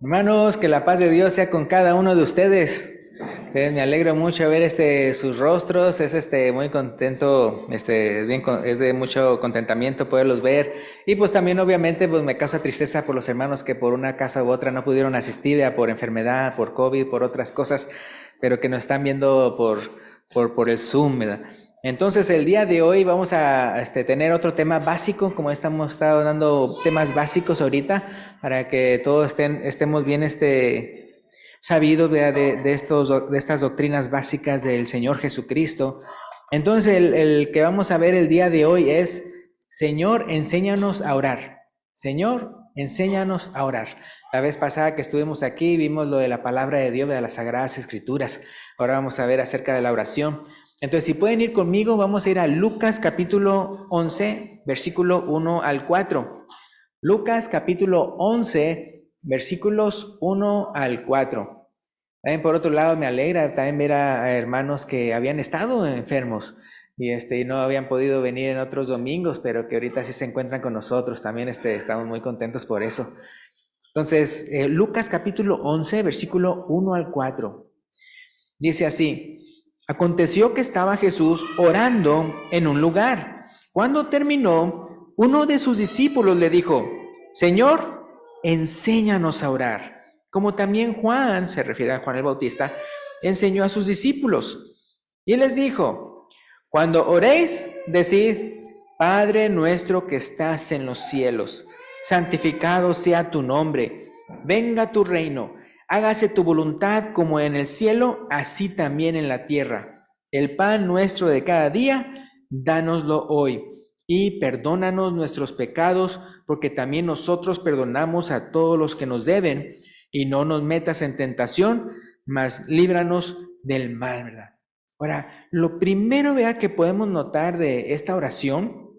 Hermanos, que la paz de Dios sea con cada uno de ustedes. Me alegro mucho ver sus rostros, es muy contento, es de mucho contentamiento poderlos ver. Y pues también obviamente pues me causa tristeza por los hermanos que por una causa u otra no pudieron asistir, ya por enfermedad, por COVID, por otras cosas, pero que nos están viendo por el Zoom, ¿verdad? Entonces el día de hoy vamos a tener otro tema básico, como estamos estado dando temas básicos ahorita, para que todos estemos bien sabidos de estas doctrinas básicas del Señor Jesucristo. Entonces el que vamos a ver el día de hoy es: Señor, enséñanos a orar. Señor, enséñanos a orar. La vez pasada que estuvimos aquí vimos lo de la palabra de Dios, de las Sagradas Escrituras. Ahora vamos a ver acerca de la oración. Entonces, si pueden ir conmigo, vamos a ir a Lucas capítulo 11, versículo 1 al 4. Lucas capítulo 11, versículos 1 al 4. También por otro lado me alegra también ver a hermanos que habían estado enfermos y no habían podido venir en otros domingos, pero que ahorita sí se encuentran con nosotros. También estamos muy contentos por eso. Entonces, Lucas capítulo 11, versículo 1 al 4. Dice así: Aconteció que estaba Jesús orando en un lugar. Cuando terminó, uno de sus discípulos le dijo: Señor, enséñanos a orar, como también Juan, se refiere a Juan el Bautista, enseñó a sus discípulos. Y les dijo: Cuando oréis, decid: Padre nuestro que estás en los cielos, santificado sea tu nombre, venga tu reino. Hágase tu voluntad como en el cielo, así también en la tierra. El pan nuestro de cada día, dánoslo hoy. Y perdónanos nuestros pecados, porque también nosotros perdonamos a todos los que nos deben. Y no nos metas en tentación, mas líbranos del mal, ¿verdad? Ahora, lo primero, vea, que podemos notar de esta oración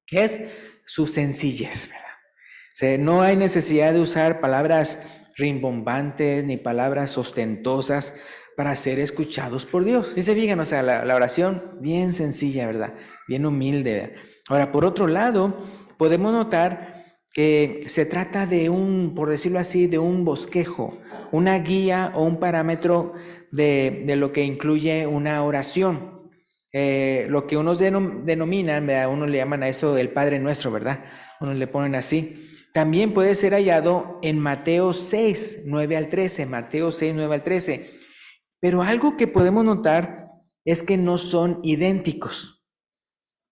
es su sencillez, ¿verdad? O sea, no hay necesidad de usar palabras rimbombantes ni palabras ostentosas para ser escuchados por Dios. Y se fijan, o sea, la oración bien sencilla, ¿verdad? Bien humilde, ¿verdad? Ahora, por otro lado, podemos notar que se trata de por decirlo así, de un bosquejo, una guía o un parámetro de lo que incluye una oración. Lo que unos denominan, ¿verdad? Unos le llaman a eso el Padre Nuestro, ¿verdad? Unos le ponen así. También puede ser hallado en Mateo 6, 9 al 13, Mateo 6, 9 al 13. Pero algo que podemos notar es que no son idénticos,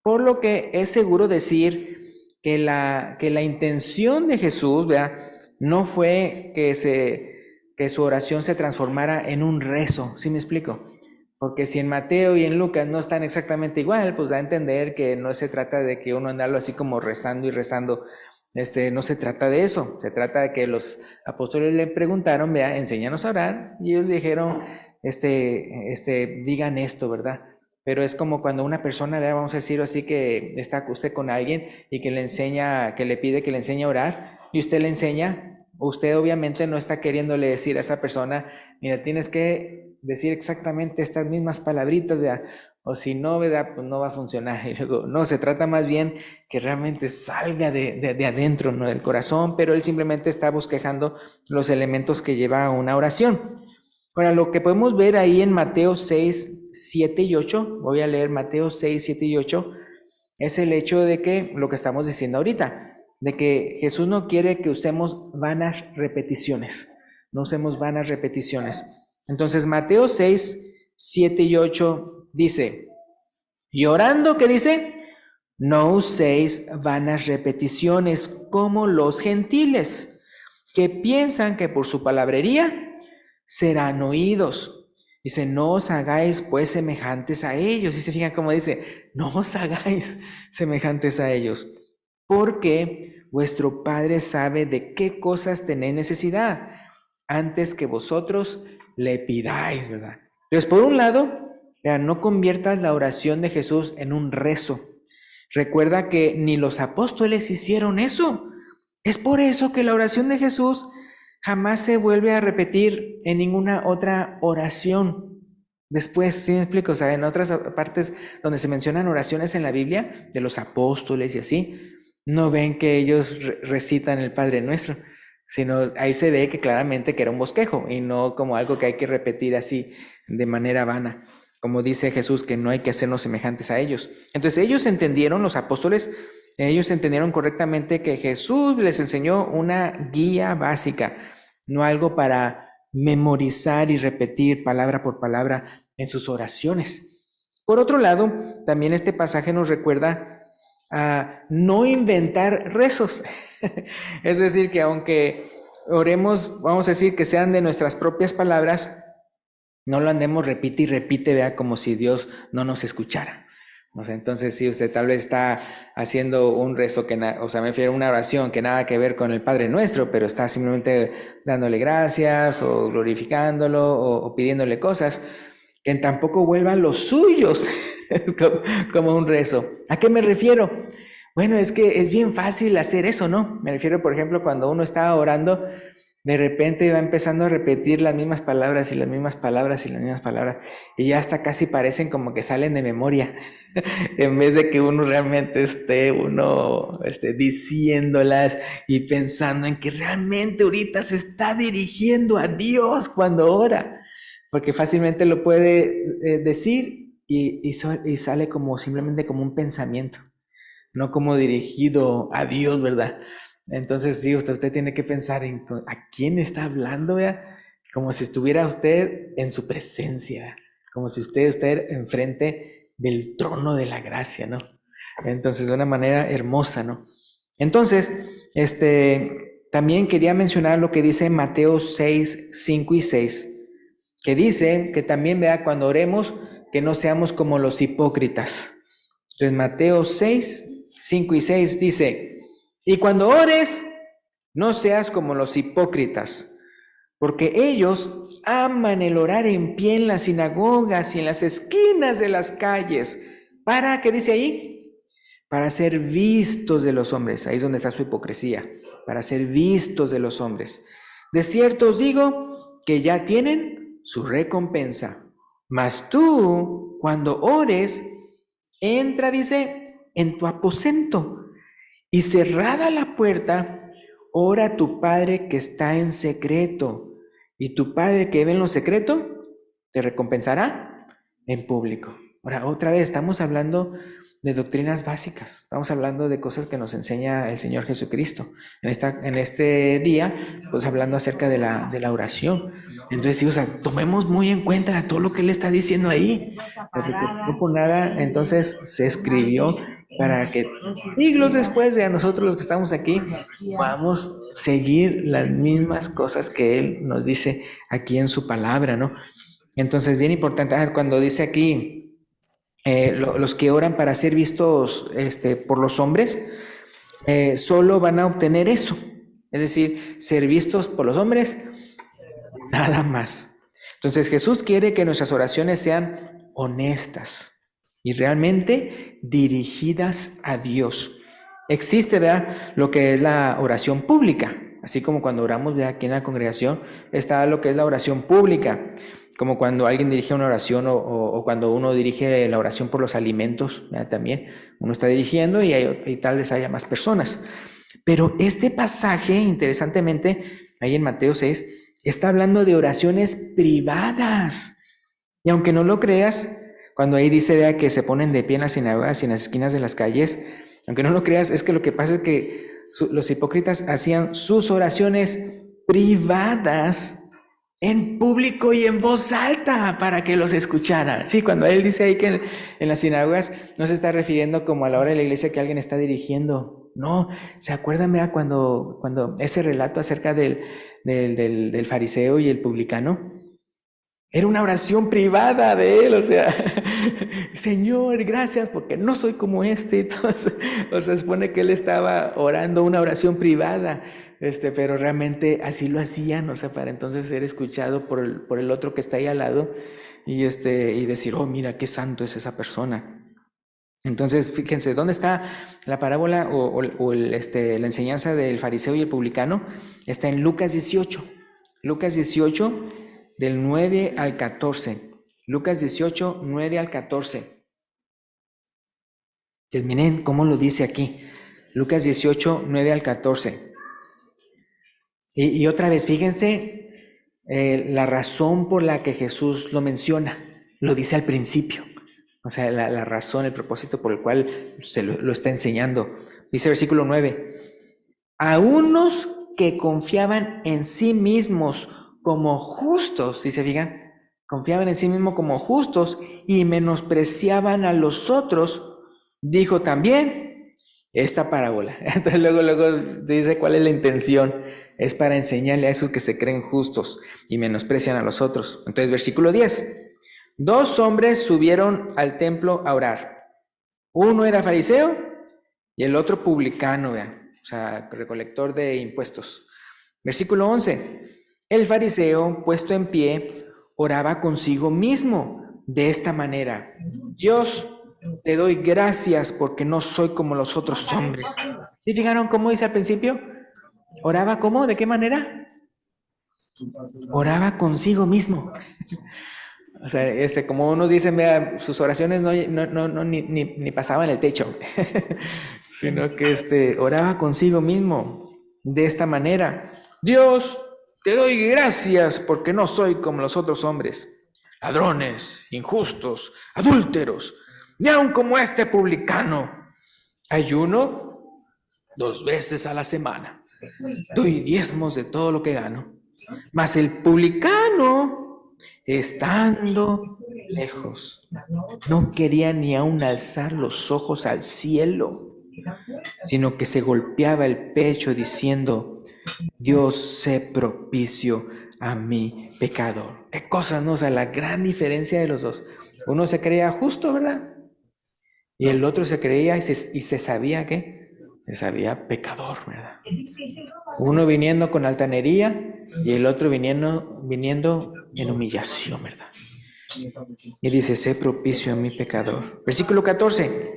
por lo que es seguro decir que la intención de Jesús, ¿verdad?, no fue que su oración se transformara en un rezo. ¿Sí me explico? Porque si en Mateo y en Lucas no están exactamente igual, pues da a entender que no se trata de que uno andarlo así como rezando y rezando. No se trata de eso. Se trata de que los apóstoles le preguntaron: vea, enséñanos a orar. Y ellos dijeron: digan esto, ¿verdad? Pero es como cuando una persona, vea, vamos a decirlo así, que está usted con alguien y que le enseña, que le pide que le enseñe a orar, y usted le enseña. Usted obviamente no está queriéndole decir a esa persona: mira, tienes que decir exactamente estas mismas palabritas, ¿verdad? O si no, ¿verdad?, pues no va a funcionar. Y luego, no, se trata más bien que realmente salga de adentro, ¿no?, del corazón, pero él simplemente está bosquejando los elementos que lleva a una oración. Ahora, lo que podemos ver ahí en Mateo 6, 7 y 8, voy a leer Mateo 6, 7 y 8, es el hecho de que, lo que estamos diciendo ahorita, de que Jesús no quiere que usemos vanas repeticiones, no usemos vanas repeticiones. Entonces, Mateo 6, 7 y 8 dice: y orando, ¿qué dice? No uséis vanas repeticiones como los gentiles, que piensan que por su palabrería serán oídos. Dice: no os hagáis pues semejantes a ellos. Y se fijan cómo dice: no os hagáis semejantes a ellos, porque vuestro Padre sabe de qué cosas tenéis necesidad antes que vosotros le pidáis, ¿verdad? Entonces, por un lado, no conviertas la oración de Jesús en un rezo. Recuerda que ni los apóstoles hicieron eso. Es por eso que la oración de Jesús jamás se vuelve a repetir en ninguna otra oración. Después, ¿sí me explico? O sea, en otras partes donde se mencionan oraciones en la Biblia, de los apóstoles y así, no ven que ellos recitan el Padre Nuestro. sino ahí se ve que claramente que era un bosquejo y no como algo que hay que repetir así de manera vana, como dice Jesús, que no hay que hacernos semejantes a ellos. Entonces ellos entendieron, los apóstoles, ellos entendieron correctamente que Jesús les enseñó una guía básica, no algo para memorizar y repetir palabra por palabra en sus oraciones. Por otro lado, también este pasaje nos recuerda a no inventar rezos. Es decir, que aunque oremos, vamos a decir que sean de nuestras propias palabras, no lo andemos repite y repite, vea, como si Dios no nos escuchara. O sea, entonces, si usted tal vez está haciendo un rezo o sea, me refiero a una oración que nada que ver con el Padre Nuestro, pero está simplemente dándole gracias o glorificándolo o pidiéndole cosas, que tampoco vuelvan los suyos como un rezo. ¿A qué me refiero? Bueno, es que es bien fácil hacer eso, ¿no? Me refiero, por ejemplo, cuando uno está orando, de repente va empezando a repetir las mismas palabras y las mismas palabras y las mismas palabras, y ya hasta casi parecen como que salen de memoria, en vez de que uno realmente esté diciéndolas y pensando en que realmente ahorita se está dirigiendo a Dios cuando ora, porque fácilmente lo puede decir y sale como simplemente como un pensamiento, no como dirigido a Dios, ¿verdad? Entonces, sí, usted tiene que pensar en a quién está hablando, ¿vea? Como si estuviera usted en su presencia, como si usted estuviera enfrente del trono de la gracia, ¿no? Entonces, de una manera hermosa, ¿no? Entonces, también quería mencionar lo que dice Mateo 6, 5 y 6, que dice que también, vea, cuando oremos, que no seamos como los hipócritas. Entonces, Mateo 6, 5 y 6 dice, y cuando ores, no seas como los hipócritas, porque ellos aman el orar en pie en las sinagogas y en las esquinas de las calles. ¿Para qué dice ahí? Para ser vistos de los hombres. Ahí es donde está su hipocresía. Para ser vistos de los hombres. De cierto os digo que ya tienen su recompensa. Mas tú, cuando ores, entra, dice, en tu aposento y cerrada la puerta, ora a tu Padre que está en secreto, y tu Padre que ve en lo secreto te recompensará en público. Ahora, otra vez, estamos hablando de doctrinas básicas, estamos hablando de cosas que nos enseña el Señor Jesucristo. En este día, pues hablando acerca de la oración. Entonces, sí, o sea, tomemos muy en cuenta todo lo que Él está diciendo ahí, porque no por nada, entonces se escribió para que siglos después de a nosotros los que estamos aquí podamos seguir las mismas cosas que Él nos dice aquí en su palabra, ¿no? Entonces, bien importante, cuando dice aquí, los que oran para ser vistos por los hombres, solo van a obtener eso, es decir, ser vistos por los hombres, nada más. Entonces, Jesús quiere que nuestras oraciones sean honestas y realmente dirigidas a Dios. Existe, ¿verdad?, lo que es la oración pública, así como cuando oramos, ¿verdad?, aquí en la congregación, está lo que es la oración pública, como cuando alguien dirige una oración o cuando uno dirige la oración por los alimentos, ¿verdad?, también uno está dirigiendo y tal vez haya más personas. Pero este pasaje, interesantemente, ahí en Mateo 6, está hablando de oraciones privadas. Y aunque no lo creas, cuando ahí dice, vea, que se ponen de pie en las sinagogas y en las esquinas de las calles, aunque no lo creas, es que lo que pasa es que los hipócritas hacían sus oraciones privadas en público y en voz alta para que los escuchara. Sí, cuando él dice ahí que en las sinagogas no se está refiriendo como a la hora de la iglesia que alguien está dirigiendo. No, ¿se acuerdan cuando ese relato acerca del fariseo y el publicano? Era una oración privada de él, o sea, Señor, gracias porque no soy como este. Entonces, o sea, supone que él estaba orando una oración privada, pero realmente así lo hacían, o sea, para entonces ser escuchado por el otro que está ahí al lado y decir, oh, mira, qué santo es esa persona. Entonces, fíjense, ¿dónde está la parábola la enseñanza del fariseo y el publicano? Está en Lucas 18. Lucas 18, del 9 al 14. Lucas 18, 9 al 14. Terminen, ¿cómo lo dice aquí? Lucas 18, 9 al 14. Y otra vez, fíjense la razón por la que Jesús lo menciona, lo dice al principio. O sea, la razón, el propósito por el cual lo está enseñando. Dice versículo 9, a unos que confiaban en sí mismos como justos, ¿sí se fijan? Confiaban en sí mismos como justos y menospreciaban a los otros, dijo también esta parábola. Entonces luego dice cuál es la intención. Es para enseñarle a esos que se creen justos y menosprecian a los otros. Entonces versículo 10. Dos hombres subieron al templo a orar. Uno era fariseo y el otro publicano, vean, o sea, recolector de impuestos. Versículo 11. El fariseo, puesto en pie, oraba consigo mismo de esta manera: Dios, te doy gracias porque no soy como los otros hombres. ¿Sí fijaron cómo dice al principio? ¿Oraba cómo? ¿De qué manera? Oraba consigo mismo. O sea, como unos dicen, vea, sus oraciones ni pasaban el techo, sino que oraba consigo mismo de esta manera: Dios, te doy gracias porque no soy como los otros hombres, ladrones, injustos, adúlteros, ni aun como este publicano. Ayuno 2 veces a la semana, doy diezmos de todo lo que gano. Mas el publicano, estando lejos, no quería ni aun alzar los ojos al cielo, sino que se golpeaba el pecho diciendo: Dios, sé propicio a mi pecador. Qué cosas, ¿no? O sea, la gran diferencia de los dos. Uno se creía justo, ¿verdad? Y el otro se creía y se sabía, ¿qué? Se sabía pecador, ¿verdad? Uno viniendo con altanería y el otro viniendo en humillación, ¿verdad? Y dice: sé propicio a mi pecador. Versículo 14.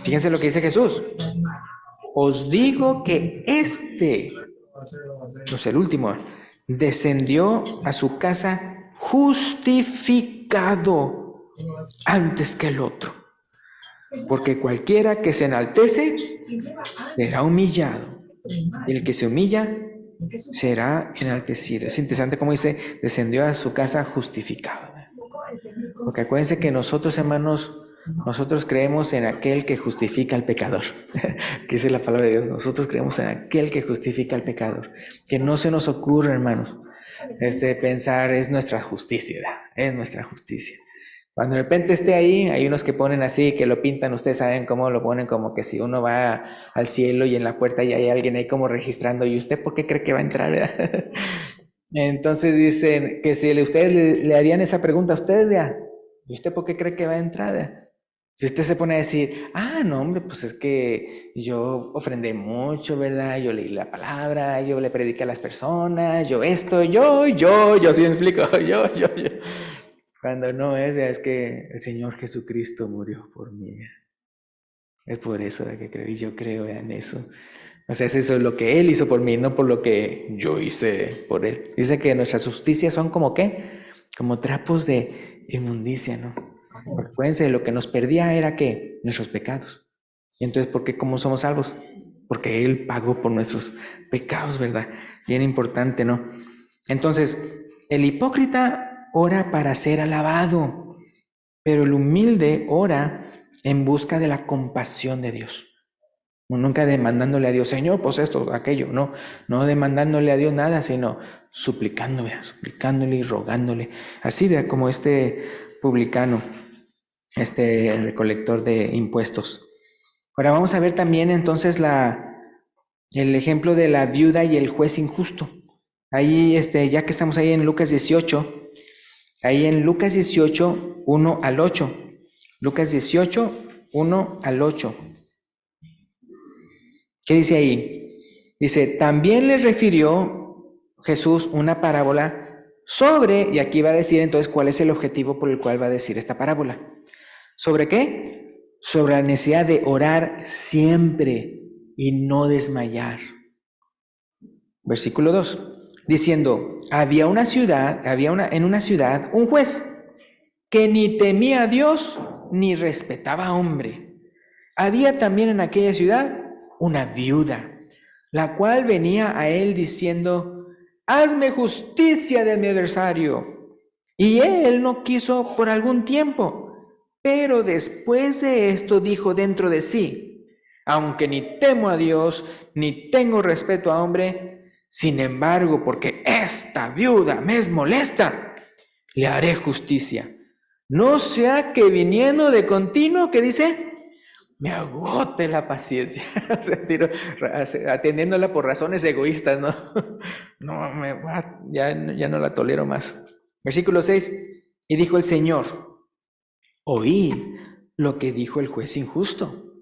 Fíjense lo que dice Jesús. Os digo que o sea, el último, descendió a su casa justificado antes que el otro. Porque cualquiera que se enaltece será humillado, y el que se humilla será enaltecido. Es interesante cómo dice: descendió a su casa justificado. Porque acuérdense que nosotros, hermanos, nosotros creemos en aquel que justifica al pecador. Que dice la palabra de Dios. Nosotros creemos en aquel que justifica al pecador. Que no se nos ocurra, hermanos, pensar es nuestra justicia, es nuestra justicia. Cuando de repente esté ahí, hay unos que ponen así, que lo pintan, ustedes saben cómo lo ponen, como que si uno va al cielo y en la puerta ya hay alguien ahí como registrando, ¿y usted por qué cree que va a entrar? Entonces dicen que si ustedes le harían esa pregunta a ustedes, ¿y usted por qué cree que va a entrar? Si usted se pone a decir: no, hombre, pues es que yo ofrendé mucho, ¿verdad? Yo leí la palabra, yo le prediqué a las personas, yo esto, yo, ¿sí me explico? Yo. Cuando no es que el Señor Jesucristo murió por mí. Es por eso que creo, y yo creo en eso. O sea, es eso lo que Él hizo por mí, no por lo que yo hice por Él. Dice que nuestras justicias son como ¿qué? Como trapos de inmundicia, ¿no? Porque acuérdense, lo que nos perdía era ¿qué? Nuestros pecados. Y entonces, ¿por qué? ¿Cómo somos salvos? Porque Él pagó por nuestros pecados, ¿verdad? Bien importante, ¿no? Entonces, el hipócrita ora para ser alabado, pero el humilde ora en busca de la compasión de Dios. Nunca demandándole a Dios: Señor, pues esto, aquello. No demandándole a Dios nada, sino suplicándole y rogándole. Así de como este publicano, este recolector de impuestos. Ahora vamos a ver también entonces el ejemplo de la viuda y el juez injusto. Ahí, ya que estamos ahí en Lucas 18, ahí en Lucas 18, 1 al 8. Lucas 18, 1 al 8. ¿Qué dice ahí? Dice: también les refirió Jesús una parábola sobre, y aquí va a decir entonces cuál es el objetivo por el cual va a decir esta parábola. ¿Sobre qué? Sobre la necesidad de orar siempre y no desmayar. Versículo 2, diciendo: en una ciudad un juez que ni temía a Dios ni respetaba a hombre. Había también en aquella ciudad una viuda, la cual venía a él diciendo: hazme justicia de mi adversario. Y él no quiso por algún tiempo, pero después de esto dijo dentro de sí, aunque ni temo a Dios, ni tengo respeto a hombre, sin embargo, porque esta viuda me es molesta, le haré justicia. No sea que viniendo de continuo, ¿qué dice? Me agote la paciencia, atendiéndola por razones egoístas, ¿no? Ya no la tolero más. Versículo 6, y dijo el Señor, oíd lo que dijo el juez injusto.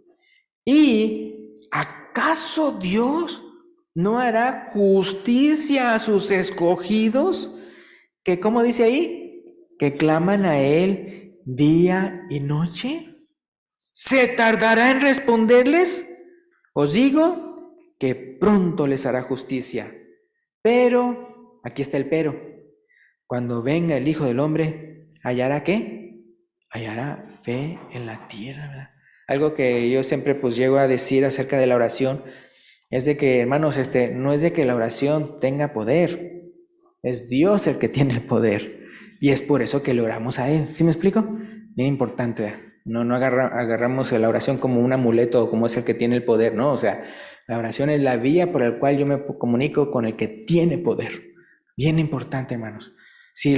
¿Y acaso Dios no hará justicia a sus escogidos? Que, ¿cómo dice ahí? Que claman a Él día y noche. ¿Se tardará en responderles? Os digo que pronto les hará justicia. Pero, aquí está el pero, cuando venga el Hijo del Hombre, ¿hallará qué? Hallará fe en la tierra, ¿verdad? Algo que yo siempre pues llego a decir acerca de la oración es de que, hermanos, no es de que la oración tenga poder, es Dios el que tiene el poder y es por eso que le oramos a Él. ¿Sí me explico? Bien importante, ¿verdad? No agarramos la oración como un amuleto o como es el que tiene el poder, no, o sea, la oración es la vía por la cual yo me comunico con el que tiene poder. Bien importante, hermanos. Si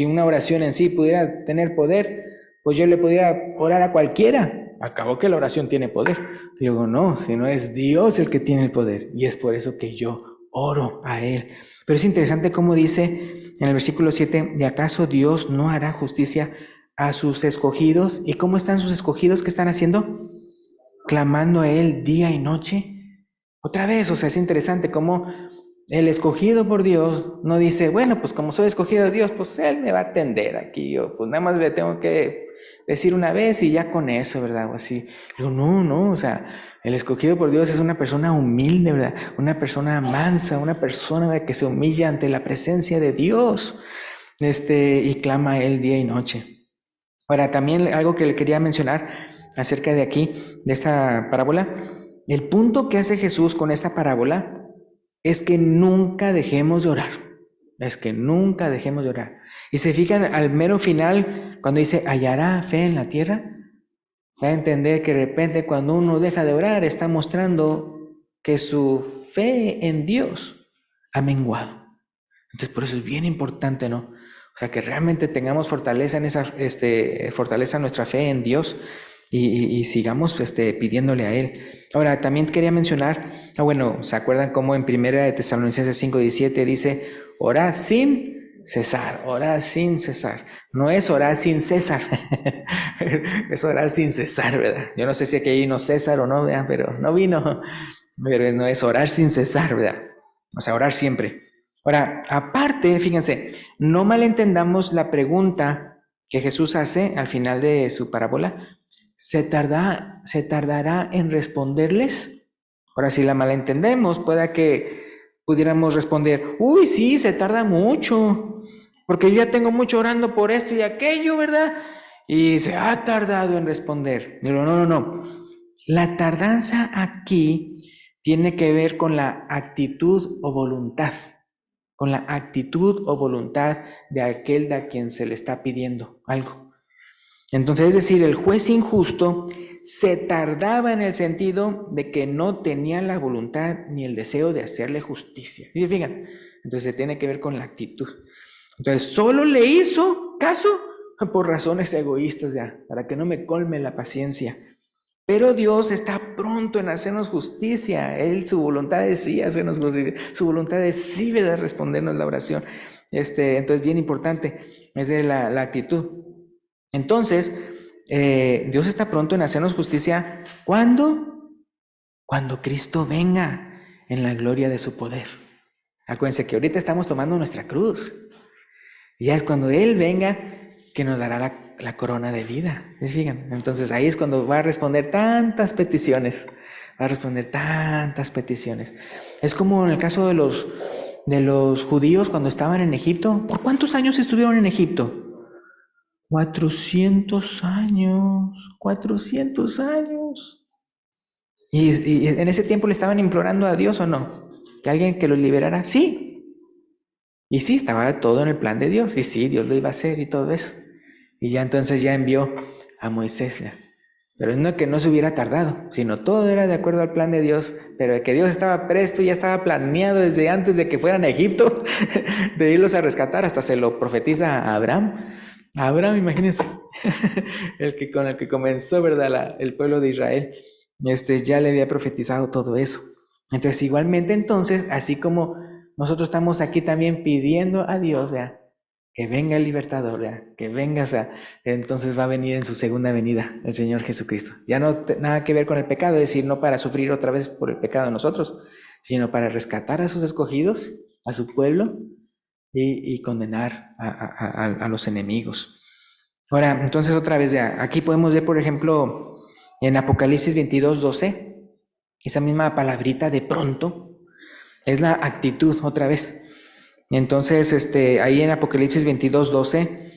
una oración en sí pudiera tener poder, pues yo le pudiera orar a cualquiera. Acabó que la oración tiene poder. Digo, no, si no es Dios el que tiene el poder. Y es por eso que yo oro a Él. Pero es interesante cómo dice en el versículo 7, ¿de acaso Dios no hará justicia a sus escogidos? ¿Y cómo están sus escogidos? ¿Qué están haciendo? Clamando a Él día y noche. Otra vez, o sea, es interesante cómo el escogido por Dios no dice, bueno, pues como soy escogido de Dios, pues Él me va a atender aquí, yo pues nada más le tengo que decir una vez y ya con eso, ¿verdad? O así. Digo, no, o sea, el escogido por Dios es una persona humilde, ¿verdad? Una persona mansa, una persona, ¿verdad?, que se humilla ante la presencia de Dios, y clama a Él día y noche. Ahora, también algo que le quería mencionar acerca de aquí, de esta parábola, el punto que hace Jesús con esta parábola es que nunca dejemos de orar. Es que nunca dejemos de orar. Y se fijan al mero final, cuando dice, ¿hallará fe en la tierra? Va a entender que de repente cuando uno deja de orar, está mostrando que su fe en Dios ha menguado. Entonces, por eso es bien importante, ¿no? O sea, que realmente tengamos fortaleza en fortaleza nuestra fe en Dios y sigamos pidiéndole a Él. Ahora, también quería mencionar, bueno, ¿se acuerdan cómo en 1 de Tesalonicenses 5:17 dice, orad sin cesar, orad sin cesar? No es orar sin César, es orar sin cesar, ¿verdad? Yo no sé si aquí vino César o no, ¿verdad? Pero no vino, pero no es orar sin cesar, ¿verdad? O sea, orar siempre. Ahora, aparte, fíjense, no malentendamos la pregunta que Jesús hace al final de su parábola. ¿Se tardará en responderles? Ahora, si la malentendemos, pueda que pudiéramos responder, uy, sí, se tarda mucho, porque yo ya tengo mucho orando por esto y aquello, ¿verdad? Y se ha tardado en responder. Pero no. La tardanza aquí tiene que ver con la actitud o voluntad, con la actitud o voluntad de aquel a quien se le está pidiendo algo. Entonces, es decir, el juez injusto se tardaba en el sentido de que no tenía la voluntad ni el deseo de hacerle justicia. ¿Sí se fijan? Entonces, se tiene que ver con la actitud. Entonces, solo le hizo caso por razones egoístas ya, para que no me colme la paciencia. Pero Dios está pronto en hacernos justicia. Él, su voluntad es sí hacernos justicia. Su voluntad es sí de respondernos la oración. Entonces, bien importante, es de la actitud. Entonces, Dios está pronto en hacernos justicia. ¿Cuándo? Cuando Cristo venga en la gloria de su poder. Acuérdense que ahorita estamos tomando nuestra cruz. Y ya es cuando Él venga que nos dará la corona de vida. ¿Sí? Fíjense. Entonces ahí es cuando va a responder tantas peticiones. Va a responder tantas peticiones. Es como en el caso de los judíos cuando estaban en Egipto. ¿Por cuántos años estuvieron en Egipto? 400 años, 400 años. ¿Y en ese tiempo le estaban implorando a Dios o no? ¿Que alguien que los liberara? Sí. Y sí, estaba todo en el plan de Dios, y sí, Dios lo iba a hacer y todo eso. Y ya entonces ya envió a Moisés, ¿verdad? Pero no que no se hubiera tardado, sino todo era de acuerdo al plan de Dios, pero de que Dios estaba presto, ya estaba planeado desde antes de que fueran a Egipto, de irlos a rescatar, hasta se lo profetiza a Abraham. A Abraham, imagínense, con el que comenzó, ¿verdad? El pueblo de Israel, ya le había profetizado todo eso. Entonces, igualmente, entonces, así como nosotros estamos aquí también pidiendo a Dios, ¿verdad?, que venga el libertador, ¿verdad?, que venga, o sea, entonces va a venir en su segunda venida el Señor Jesucristo. Ya no nada que ver con el pecado, es decir, no para sufrir otra vez por el pecado de nosotros, sino para rescatar a sus escogidos, a su pueblo, y condenar a los enemigos. Ahora, entonces otra vez, vea, aquí podemos ver, por ejemplo, en Apocalipsis 22:12, esa misma palabrita de pronto, es la actitud otra vez. Entonces, ahí en Apocalipsis 22:12,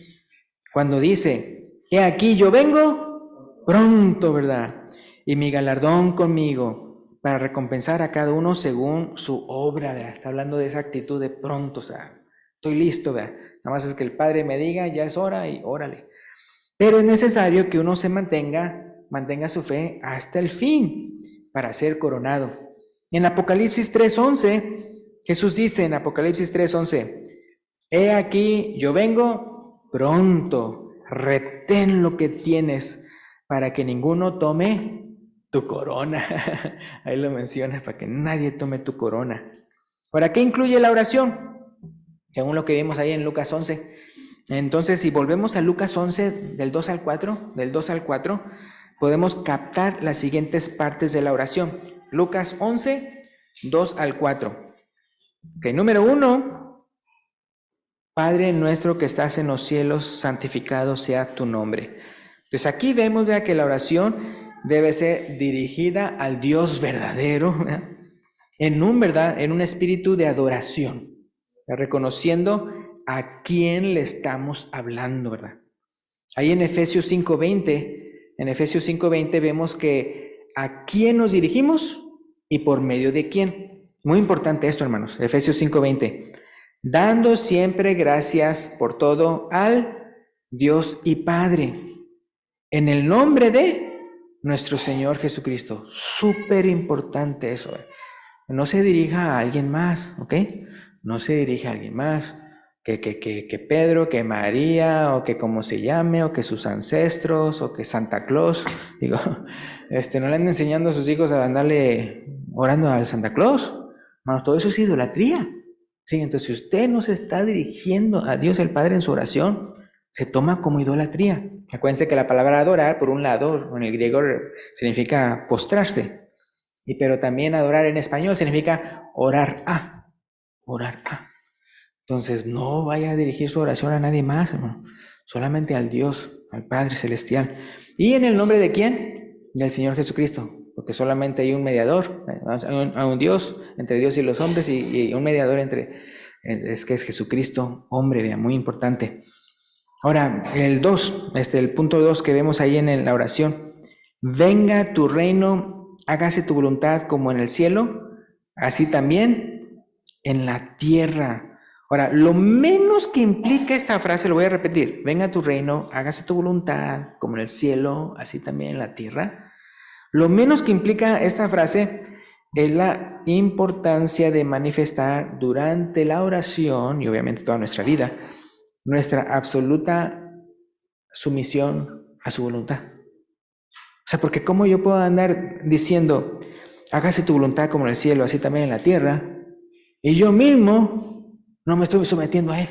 cuando dice, he aquí yo vengo pronto, ¿verdad? Y mi galardón conmigo para recompensar a cada uno según su obra, ¿verdad? Está hablando de esa actitud de pronto, o sea, estoy listo, ¿verdad? Nada más es que el Padre me diga, ya es hora y órale. Pero es necesario que uno se mantenga su fe hasta el fin para ser coronado. En Apocalipsis 3:11, Jesús dice en Apocalipsis 3:11, he aquí, yo vengo pronto, retén lo que tienes para que ninguno tome tu corona. Ahí lo menciona, para que nadie tome tu corona. ¿Para qué incluye la oración? Según lo que vimos ahí en Lucas 11. Entonces, si volvemos a Lucas 11, del 2 al 4, podemos captar las siguientes partes de la oración. Lucas 11, 2 al 4. Ok, número 1, Padre nuestro que estás en los cielos, santificado sea tu nombre. Entonces aquí vemos ya que la oración debe ser dirigida al Dios verdadero, ¿verdad?, en un espíritu de adoración, reconociendo a quién le estamos hablando, ¿verdad? Ahí en Efesios 5:20 vemos que a quién nos dirigimos y por medio de quién. Muy importante esto, hermanos. Efesios 5:20. Dando siempre gracias por todo al Dios y Padre, en el nombre de nuestro Señor Jesucristo. Súper importante eso. No se dirija a alguien más, ¿ok? No se dirija a alguien más. Que Pedro, que María, o que como se llame, o que sus ancestros, o que Santa Claus. Digo, no le anden enseñando a sus hijos a andarle orando al Santa Claus. Hermanos, todo eso es idolatría. Sí, entonces si usted no se está dirigiendo a Dios el Padre en su oración, se toma como idolatría. Acuérdense que la palabra adorar, por un lado, en el griego significa postrarse. Pero también adorar en español significa orar a. Entonces no vaya a dirigir su oración a nadie más, hermano, solamente al Dios, al Padre Celestial. ¿Y en el nombre de quién? Del Señor Jesucristo, porque solamente hay un mediador, a un Dios, entre Dios y los hombres, y un mediador es Jesucristo, hombre, vea, muy importante. Ahora, el punto 2 que vemos ahí en la oración, venga tu reino, hágase tu voluntad como en el cielo, así también en la tierra. Ahora, lo menos que implica esta frase, lo voy a repetir, venga tu reino, hágase tu voluntad como en el cielo, así también en la tierra. Lo menos que implica esta frase es la importancia de manifestar durante la oración, y obviamente toda nuestra vida, nuestra absoluta sumisión a su voluntad. O sea, porque ¿cómo yo puedo andar diciendo, hágase tu voluntad como en el cielo, así también en la tierra, y yo mismo no me estoy sometiendo a Él?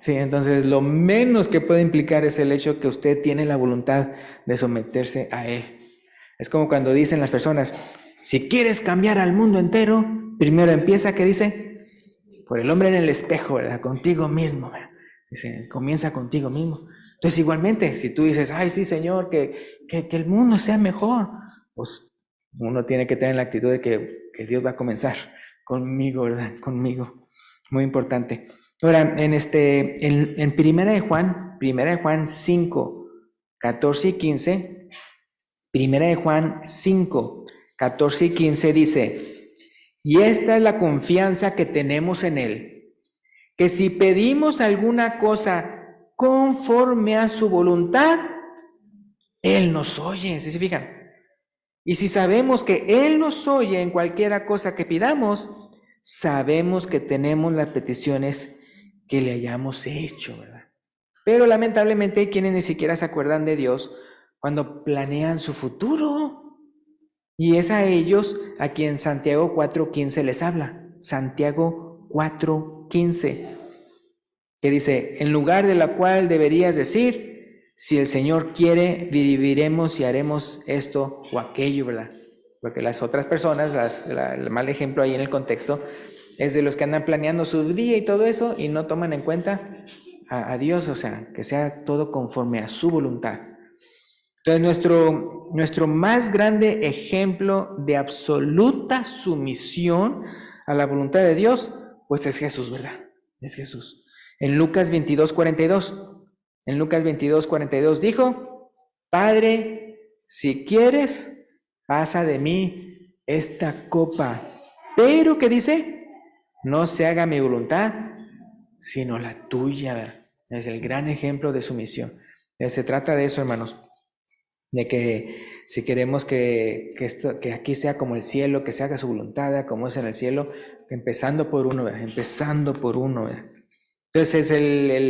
Sí, entonces lo menos que puede implicar es el hecho que usted tiene la voluntad de someterse a Él. Es como cuando dicen las personas, si quieres cambiar al mundo entero, primero empieza, ¿qué dice? Por el hombre en el espejo, ¿verdad? Contigo mismo, ¿verdad? Dice, comienza contigo mismo. Entonces igualmente, si tú dices, ay sí Señor, que el mundo sea mejor, pues uno tiene que tener la actitud de que Dios va a comenzar conmigo, ¿verdad? Conmigo. Muy importante. Ahora, en Primera de Juan 5, 14 y 15, Primera de Juan 5, 14 y 15 dice, y esta es la confianza que tenemos en Él, que si pedimos alguna cosa conforme a su voluntad, Él nos oye, ¿sí se fijan? Y si sabemos que Él nos oye en cualquiera cosa que pidamos, sabemos que tenemos las peticiones que le hayamos hecho, ¿verdad? Pero lamentablemente hay quienes ni siquiera se acuerdan de Dios cuando planean su futuro. Y es a ellos a quien Santiago 4:15 les habla. Santiago 4:15, que dice, en lugar de la cual deberías decir, si el Señor quiere, viviremos y haremos esto o aquello, ¿verdad? Porque las otras personas, el mal ejemplo ahí en el contexto, es de los que andan planeando su día y todo eso y no toman en cuenta a Dios, o sea, que sea todo conforme a su voluntad. Entonces, nuestro más grande ejemplo de absoluta sumisión a la voluntad de Dios, pues es Jesús, ¿verdad? Es Jesús. En Lucas 22:42 dijo, Padre, si quieres, pasa de mí esta copa. Pero, ¿qué dice? No se haga mi voluntad, sino la tuya, ¿verdad? Es el gran ejemplo de sumisión. Se trata de eso, hermanos, de que si queremos que aquí sea como el cielo, que se haga su voluntad, como es en el cielo, empezando por uno, ¿verdad? Empezando por uno, ¿verdad? Entonces,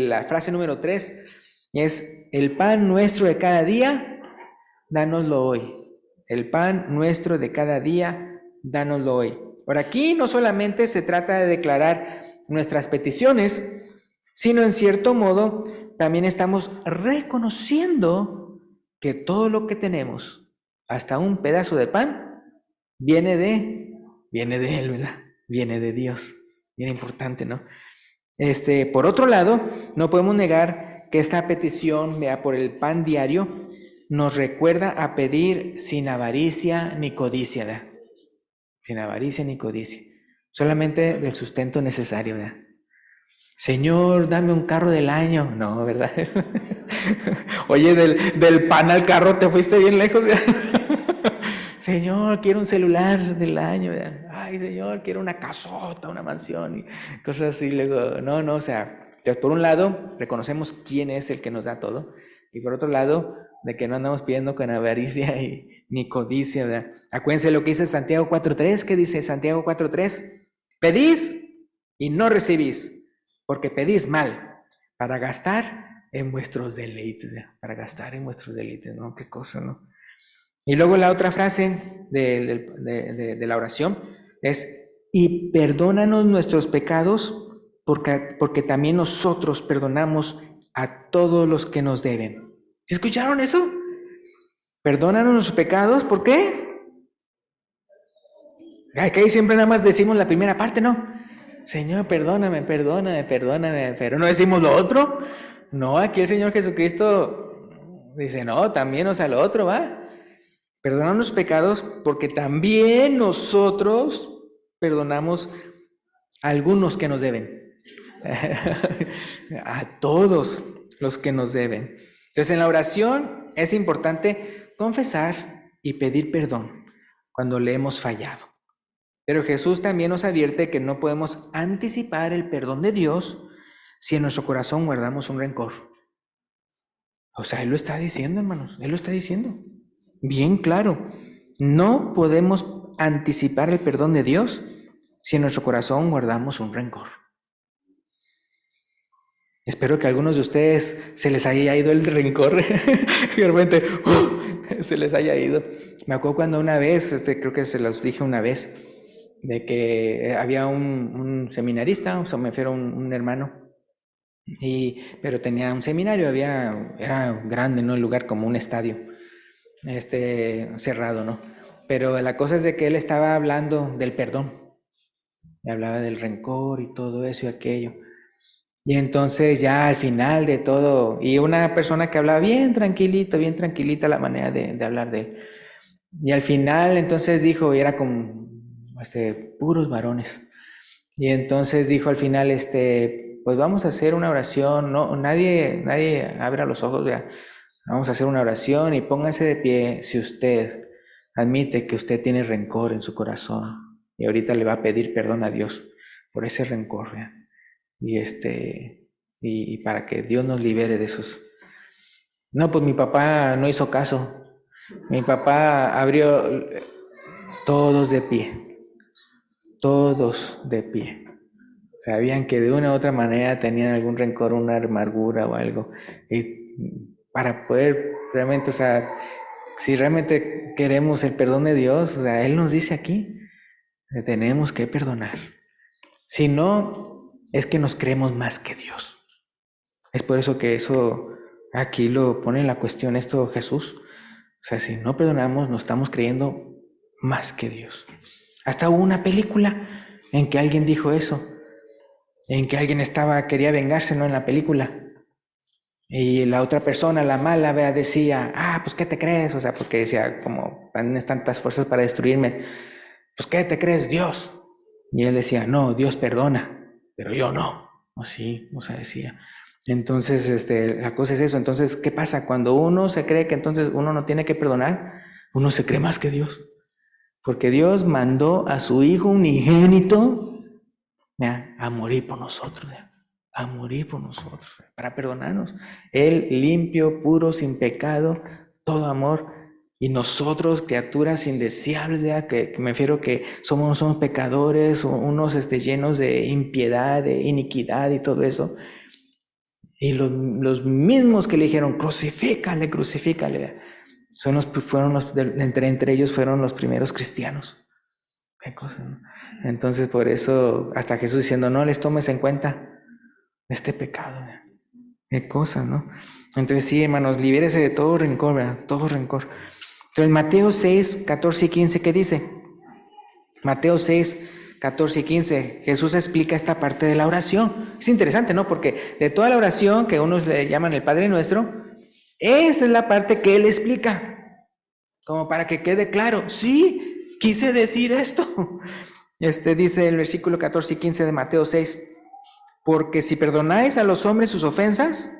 la frase número 3 es, el pan nuestro de cada día, dánoslo hoy. El pan nuestro de cada día, dánoslo hoy. Por aquí no solamente se trata de declarar nuestras peticiones, sino en cierto modo también estamos reconociendo que todo lo que tenemos, hasta un pedazo de pan, viene de Él, ¿verdad? Viene de Dios. Bien importante, ¿no? Por otro lado, no podemos negar que esta petición, vea, por el pan diario, nos recuerda a pedir sin avaricia ni codicia, ¿verdad? Sin avaricia ni codicia. Solamente del sustento necesario, ¿verdad? Señor, dame un carro del año. No, ¿verdad? Oye, del pan al carro te fuiste bien lejos, ¿verdad? Señor, quiero un celular del año, ¿verdad? Ay, Señor, quiero una casota, una mansión y cosas así. Luego, no, o sea, por un lado, reconocemos quién es el que nos da todo, y por otro lado, de que no andamos pidiendo con avaricia ni codicia, ¿verdad? Acuérdense lo que dice Santiago 4:3, ¿qué dice Santiago 4:3? Pedís y no recibís, porque pedís mal, para gastar en vuestros deleites, ¿verdad? Para gastar en vuestros deleites, ¿no? Qué cosa, ¿no? Y luego la otra frase de la oración es, y perdónanos nuestros pecados, porque también nosotros perdonamos a todos los que nos deben. ¿Sí escucharon eso? Perdónanos nuestros pecados, ¿por qué? Ay, que ahí siempre nada más decimos la primera parte, ¿no? Señor, perdóname, pero no decimos lo otro. No, aquí el Señor Jesucristo dice, no, también, o sea, lo otro va. Perdonamos los pecados porque también nosotros perdonamos a algunos que nos deben. A todos los que nos deben. Entonces, en la oración es importante confesar y pedir perdón cuando le hemos fallado. Pero Jesús también nos advierte que no podemos anticipar el perdón de Dios si en nuestro corazón guardamos un rencor. O sea, Él lo está diciendo, hermanos, Él lo está diciendo. Bien claro, no podemos anticipar el perdón de Dios si en nuestro corazón guardamos un rencor. Espero que a algunos de ustedes se les haya ido el rencor y de repente se les haya ido. Me acuerdo cuando una vez, creo que se los dije una vez, de que había un seminarista, o sea, me refiero a un hermano, pero tenía un seminario, era grande, ¿no? El lugar como un estadio, cerrado, ¿no? Pero la cosa es de que él estaba hablando del perdón, hablaba del rencor y todo eso y aquello. Y entonces ya al final de todo, y una persona que hablaba bien tranquilita la manera de hablar de él. Y al final entonces dijo, y era como puros varones. Y entonces dijo al final, pues vamos a hacer una oración, no, nadie abra los ojos, ya. Vamos a hacer una oración y póngase de pie si usted admite que usted tiene rencor en su corazón y ahorita le va a pedir perdón a Dios por ese rencor, ¿ya? y para que Dios nos libere de esos. No, pues mi papá no hizo caso. Mi papá abrió todos de pie, todos de pie. Sabían que de una u otra manera tenían algún rencor, una amargura o algo. Y para poder realmente, o sea, si realmente queremos el perdón de Dios, o sea, Él nos dice aquí que tenemos que perdonar. Si no, es que nos creemos más que Dios. Es por eso que eso aquí lo pone en la cuestión esto Jesús. O sea, si no perdonamos, nos estamos creyendo más que Dios. Hasta hubo una película en que alguien dijo eso, en que alguien quería vengarse, ¿no? En la película. Y la otra persona, la mala, decía, pues ¿qué te crees? O sea, porque decía, como tienes tantas fuerzas para destruirme, pues ¿qué te crees? Dios. Y él decía, no, Dios perdona, pero yo no. O sí, o sea, decía. Entonces, la cosa es eso. Entonces, ¿qué pasa? Cuando uno se cree que entonces uno no tiene que perdonar, uno se cree más que Dios. Porque Dios mandó a su Hijo unigénito a morir por nosotros, a morir por nosotros, para perdonarnos. Él limpio, puro, sin pecado, todo amor. Y nosotros, criaturas indeseables, que me refiero que somos pecadores, unos llenos de impiedad, de iniquidad y todo eso. Y los mismos que le dijeron, crucifícale, crucifícale, entre ellos fueron los primeros cristianos. Qué cosa, ¿no? Entonces por eso hasta Jesús diciendo, no les tomes en cuenta este pecado, ¿no? Qué cosa, ¿no? Entonces sí, hermanos, libérese de todo rencor, ¿verdad? Todo rencor. Entonces Mateo 6, 14 y 15, ¿qué dice? Mateo 6, 14 y 15, Jesús explica esta parte de la oración. Es interesante, ¿no? Porque de toda la oración que unos le llaman el Padre Nuestro, esa es la parte que Él explica, como para que quede claro, sí, quise decir esto. Dice el versículo 14 y 15 de Mateo 6, porque si perdonáis a los hombres sus ofensas,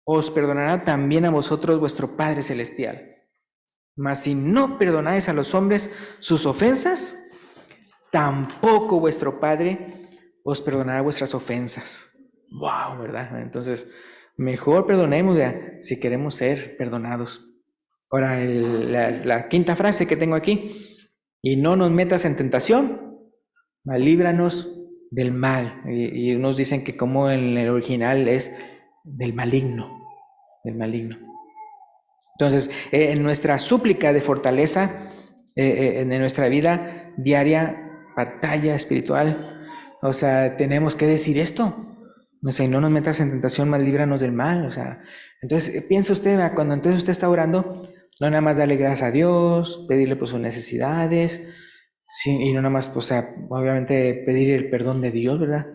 os perdonará también a vosotros vuestro Padre Celestial. Mas si no perdonáis a los hombres sus ofensas, tampoco vuestro Padre os perdonará vuestras ofensas. Wow, ¿verdad? Entonces, mejor perdonemos si queremos ser perdonados. Ahora, la quinta frase que tengo aquí, y no nos metas en tentación, mas líbranos del mal. Y unos dicen que como en el original es del maligno, del maligno. Entonces, en nuestra súplica de fortaleza, en nuestra vida diaria, batalla espiritual, o sea, tenemos que decir esto. O sea, y no nos metas en tentación, mas líbranos del mal. O sea, entonces piensa usted, cuando entonces usted está orando, no nada más darle gracias a Dios, pedirle por sus necesidades, sí, y no nada más, pues, obviamente pedir el perdón de Dios, ¿verdad?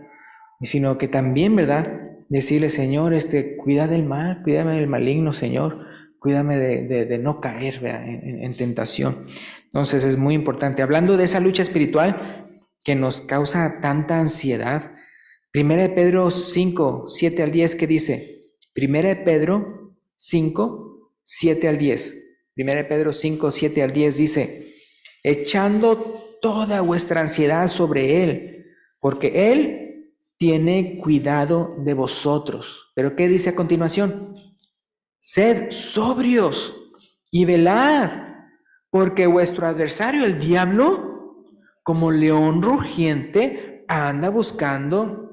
Y sino que también, ¿verdad? Decirle, Señor, cuida del mal, cuídame del maligno, Señor, cuídame de no caer, ¿verdad? En tentación. Entonces es muy importante. Hablando de esa lucha espiritual que nos causa tanta ansiedad, 1 de Pedro 5, 7 al 10, ¿qué dice? 1 de Pedro 5, 7 al 10. 1 de Pedro 5, 7 al 10 dice, echando toda vuestra ansiedad sobre Él, porque Él tiene cuidado de vosotros. ¿Pero qué dice a continuación? Sed sobrios y velad, porque vuestro adversario, el diablo, como león rugiente, anda buscando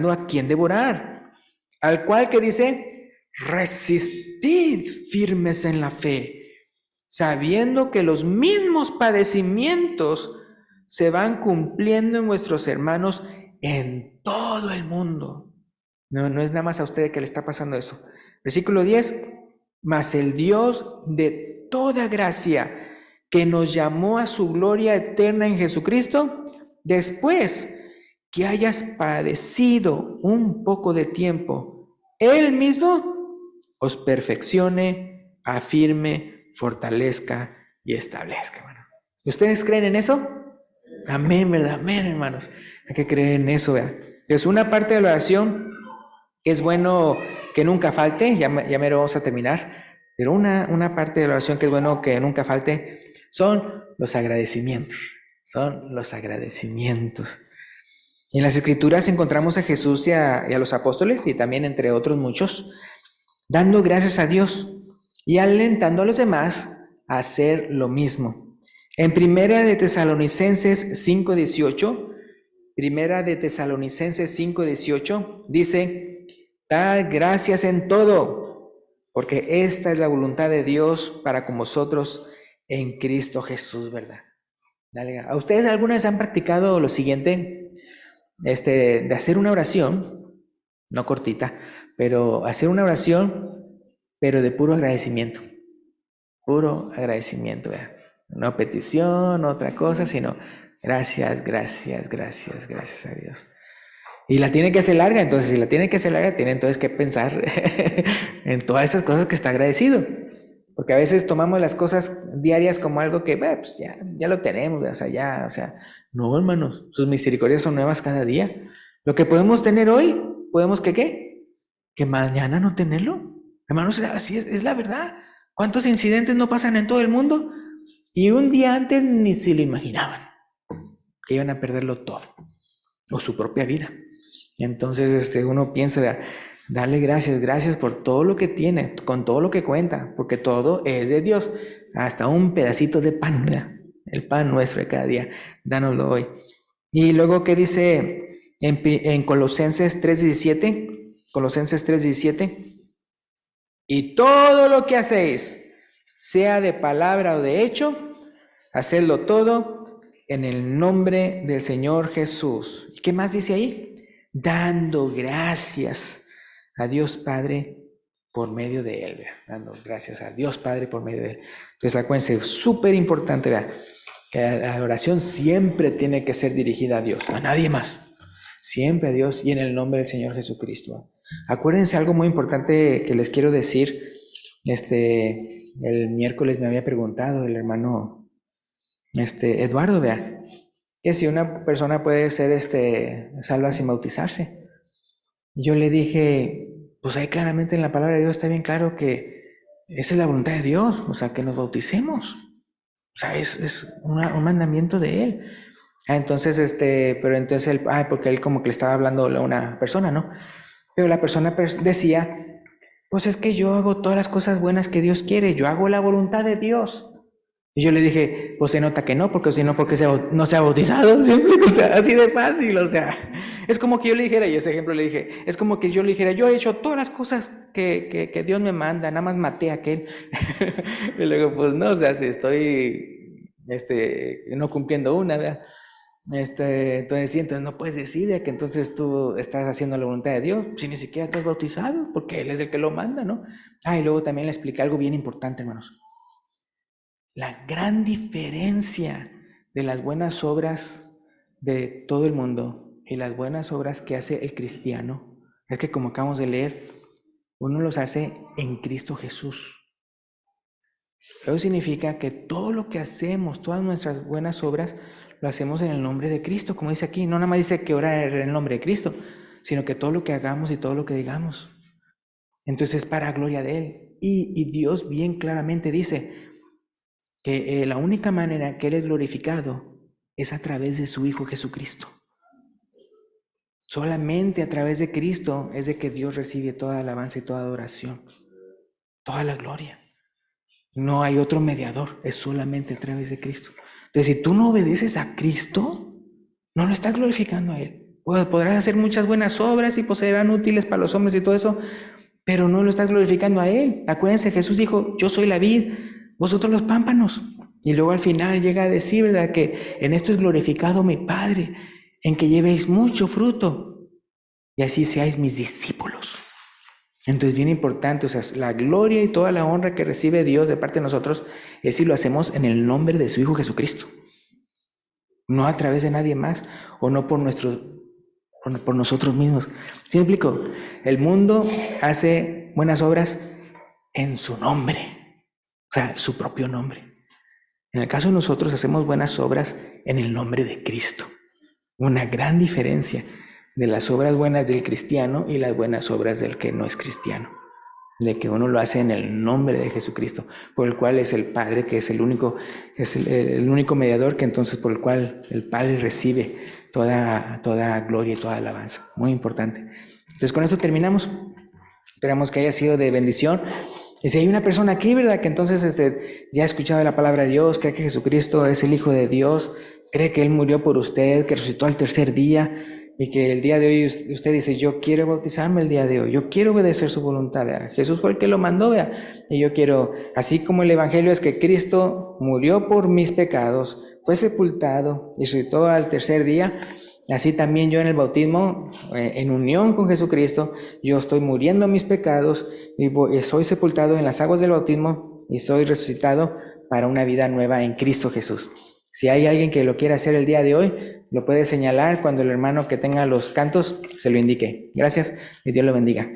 a quien devorar. Al cual que dice, resistid firmes en la fe, sabiendo que los mismos padecimientos se van cumpliendo en vuestros hermanos en todo el mundo. No es nada más a usted que le está pasando eso. Versículo 10, mas el Dios de toda gracia, que nos llamó a su gloria eterna en Jesucristo, después que hayas padecido un poco de tiempo, Él mismo os perfeccione, afirme, fortalezca y establezca. Bueno, ¿ustedes creen en eso? Amén, ¿verdad? Amén, hermanos. Hay que creer en eso, ¿verdad? Es una parte de la oración que es bueno que nunca falte, ya mero vamos a terminar, pero una parte de la oración que es bueno que nunca falte son los agradecimientos, En las Escrituras encontramos a Jesús y a los apóstoles, y también entre otros muchos, dando gracias a Dios y alentando a los demás a hacer lo mismo. En Primera de Tesalonicenses 5:18, Primera de Tesalonicenses 5:18 dice: dad gracias en todo, porque esta es la voluntad de Dios para con vosotros en Cristo Jesús, ¿verdad? Dale. ¿A ustedes alguna vez han practicado lo siguiente? De hacer una oración, no cortita, pero hacer una oración, pero de puro agradecimiento, ¿verdad? No petición, otra cosa, sino gracias, gracias, gracias, gracias a Dios. Y la tiene que hacer larga, entonces si la tiene que hacer larga, tiene entonces que pensar en todas estas cosas que está agradecido. Porque a veces tomamos las cosas diarias como algo que, pues ya lo tenemos, no, hermanos, sus misericordias son nuevas cada día. Lo que podemos tener hoy, podemos ¿qué? Que mañana no tenerlo. Hermanos, así es la verdad. ¿Cuántos incidentes no pasan en todo el mundo? Y un día antes ni se lo imaginaban, que iban a perderlo todo, o su propia vida. Entonces uno piensa, darle gracias por todo lo que tiene, con todo lo que cuenta, porque todo es de Dios, hasta un pedacito de pan, ¿verdad? El pan nuestro de cada día, dánoslo hoy. Y luego, ¿qué dice en Colosenses 3:17? Y todo lo que hacéis, sea de palabra o de hecho, hacedlo todo en el nombre del Señor Jesús. ¿Y qué más dice ahí? Dando gracias a Dios Padre por medio de Él, ¿verdad? Dando gracias a Dios Padre por medio de Él. Entonces acuérdense, súper importante, ¿verdad? Que la oración siempre tiene que ser dirigida a Dios, a nadie más. Siempre a Dios y en el nombre del Señor Jesucristo. Acuérdense algo muy importante que les quiero decir. El miércoles me había preguntado el hermano Eduardo, vea, que si una persona puede ser salva sin bautizarse. Yo le dije, pues ahí claramente en la palabra de Dios está bien claro que esa es la voluntad de Dios, o sea, que nos bauticemos. O sea, es un mandamiento de Él. Entonces, pero entonces él, porque él como que le estaba hablando a una persona, ¿no? Pero la persona decía, pues es que yo hago todas las cosas buenas que Dios quiere, yo hago la voluntad de Dios. Y yo le dije, pues se nota que no, porque si no, porque no se ha bautizado, siempre, o sea, así de fácil, o sea, es como que yo le dijera, y ese ejemplo le dije, es como que yo le dijera, yo he hecho todas las cosas que Dios me manda, nada más maté a aquel. Y luego, pues no, o sea, si estoy, no cumpliendo una, ¿verdad? Entonces sí, entonces no puedes decir que entonces tú estás haciendo la voluntad de Dios si ni siquiera te has bautizado, porque Él es el que lo manda, ¿no? Y luego también le expliqué algo bien importante, hermanos. La gran diferencia de las buenas obras de todo el mundo y las buenas obras que hace el cristiano es que, como acabamos de leer, uno los hace en Cristo Jesús. Eso significa que todo lo que hacemos, todas nuestras buenas obras, lo hacemos en el nombre de Cristo, como dice aquí. No nada más dice que orar en el nombre de Cristo, sino que todo lo que hagamos y todo lo que digamos. Entonces es para gloria de Él. Y Dios bien claramente dice que la única manera que Él es glorificado es a través de su Hijo Jesucristo. Solamente a través de Cristo es de que Dios recibe toda alabanza y toda adoración, toda la gloria. No hay otro mediador, es solamente a través de Cristo. Entonces, si tú no obedeces a Cristo, no lo estás glorificando a Él. Podrás hacer muchas buenas obras y pues serán útiles para los hombres y todo eso, pero no lo estás glorificando a Él. Acuérdense, Jesús dijo, yo soy la vid, vosotros los pámpanos. Y luego al final llega a decir, ¿verdad?, que en esto es glorificado mi Padre, en que llevéis mucho fruto y así seáis mis discípulos. Entonces, bien importante, o sea, la gloria y toda la honra que recibe Dios de parte de nosotros es si lo hacemos en el nombre de su Hijo Jesucristo, no a través de nadie más o no por nosotros mismos. ¿Sí me explico? El mundo hace buenas obras en su nombre, o sea, su propio nombre. En el caso de nosotros hacemos buenas obras en el nombre de Cristo. Una gran diferencia de las obras buenas del cristiano y las buenas obras del que no es cristiano. de que uno lo hace en el nombre de Jesucristo, por el cual es el Padre, que es el único mediador, que entonces por el cual el Padre recibe toda gloria y toda alabanza. Muy importante. Entonces con esto terminamos. Esperamos que haya sido de bendición. Y si hay una persona aquí, ¿verdad?, que entonces ya ha escuchado la palabra de Dios, cree que Jesucristo es el Hijo de Dios, cree que Él murió por usted, que resucitó al tercer día, y que el día de hoy usted dice, yo quiero bautizarme el día de hoy, yo quiero obedecer su voluntad, ¿vea? Jesús fue el que lo mandó, ¿vea? Y yo quiero, así como el Evangelio es que Cristo murió por mis pecados, fue sepultado y resucitó al tercer día, así también yo en el bautismo, en unión con Jesucristo, yo estoy muriendo mis pecados y soy sepultado en las aguas del bautismo y soy resucitado para una vida nueva en Cristo Jesús. Si hay alguien que lo quiera hacer el día de hoy, lo puede señalar cuando el hermano que tenga los cantos se lo indique. Gracias y Dios lo bendiga.